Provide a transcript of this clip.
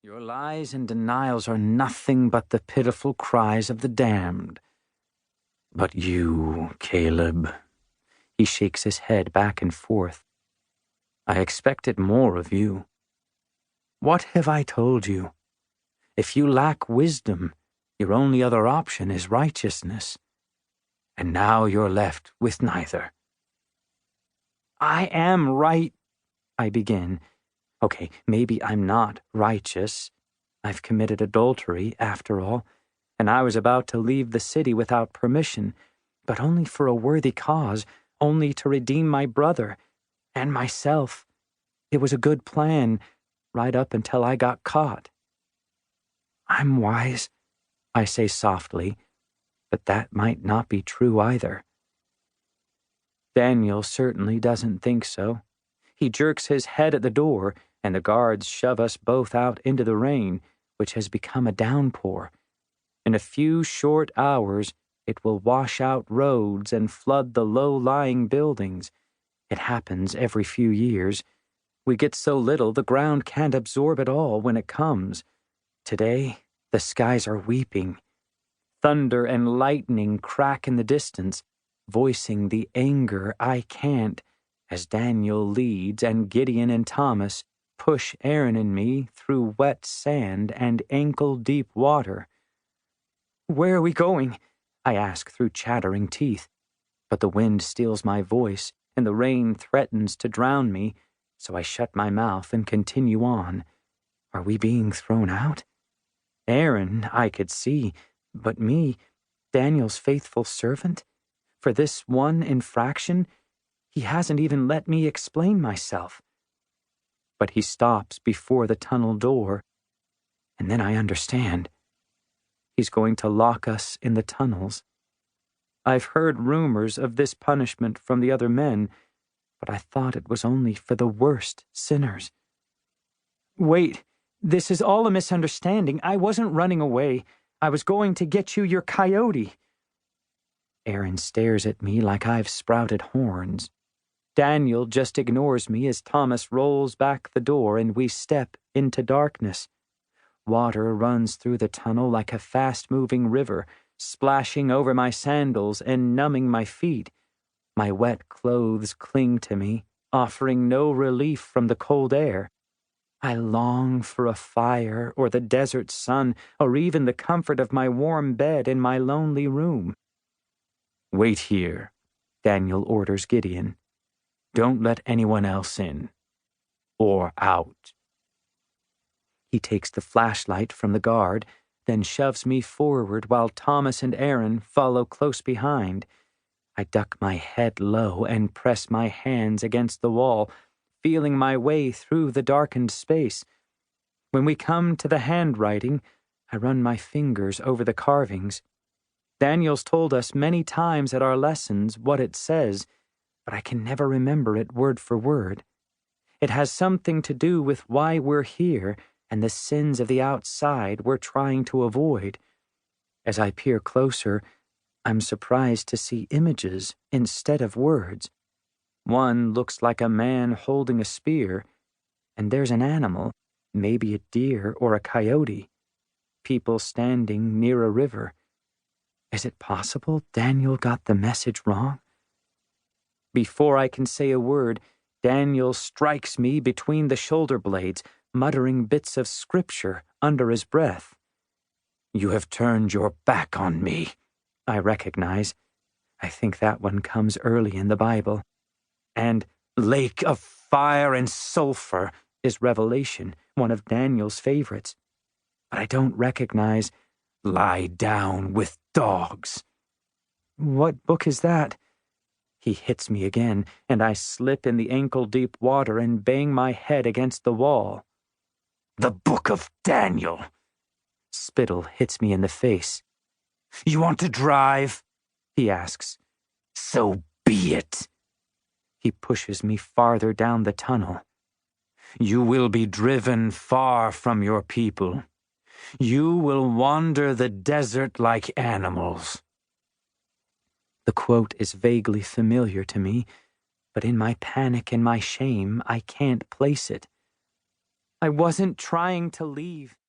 Your lies and denials are nothing but the pitiful cries of the damned. But you, Caleb, he shakes his head back and forth. I expected more of you. What have I told you? If you lack wisdom, your only other option is righteousness. And now you're left with neither. I am right, I begin. Okay, maybe I'm not righteous. I've committed adultery, after all, and I was about to leave the city without permission, but only for a worthy cause, only to redeem my brother and myself. It was a good plan, right up until I got caught. I'm wise, I say softly, but that might not be true either. Daniel certainly doesn't think so. He jerks his head at the door, and the guards shove us both out into the rain, which has become a downpour. In a few short hours, it will wash out roads and flood the low-lying buildings. It happens every few years. We get so little the ground can't absorb it all when it comes. Today, the skies are weeping. Thunder and lightning crack in the distance, voicing the anger I can't, as Daniel leads and Gideon and Thomas push Aaron and me through wet sand and ankle-deep water. Where are we going? I ask through chattering teeth. But the wind steals my voice, and the rain threatens to drown me, so I shut my mouth and continue on. Are we being thrown out? Aaron, I could see, but me, Daniel's faithful servant? For this one infraction, he hasn't even let me explain myself. But he stops before the tunnel door, and then I understand. He's going to lock us in the tunnels. I've heard rumors of this punishment from the other men, but I thought it was only for the worst sinners. Wait, this is all a misunderstanding. I wasn't running away. I was going to get you your coyote. Aaron stares at me like I've sprouted horns. Daniel just ignores me as Thomas rolls back the door and we step into darkness. Water runs through the tunnel like a fast-moving river, splashing over my sandals and numbing my feet. My wet clothes cling to me, offering no relief from the cold air. I long for a fire or the desert sun or even the comfort of my warm bed in my lonely room. Wait here, Daniel orders Gideon. Don't let anyone else in. Or out. He takes the flashlight from the guard, then shoves me forward while Thomas and Aaron follow close behind. I duck my head low and press my hands against the wall, feeling my way through the darkened space. When we come to the handwriting, I run my fingers over the carvings. Daniel's told us many times at our lessons what it says, but I can never remember it word for word. It has something to do with why we're here and the sins of the outside we're trying to avoid. As I peer closer, I'm surprised to see images instead of words. One looks like a man holding a spear, and there's an animal, maybe a deer or a coyote. People standing near a river. Is it possible Daniel got the message wrong? Before I can say a word, Daniel strikes me between the shoulder blades, muttering bits of scripture under his breath. You have turned your back on me, I recognize. I think that one comes early in the Bible. And lake of fire and sulfur is Revelation, one of Daniel's favorites. But I don't recognize lie down with dogs. What book is that? He hits me again, and I slip in the ankle-deep water and bang my head against the wall. The Book of Daniel. Spittle hits me in the face. You want to drive? He asks. So be it. He pushes me farther down the tunnel. You will be driven far from your people. You will wander the desert like animals. The quote is vaguely familiar to me, but in my panic and my shame, I can't place it. I wasn't trying to leave.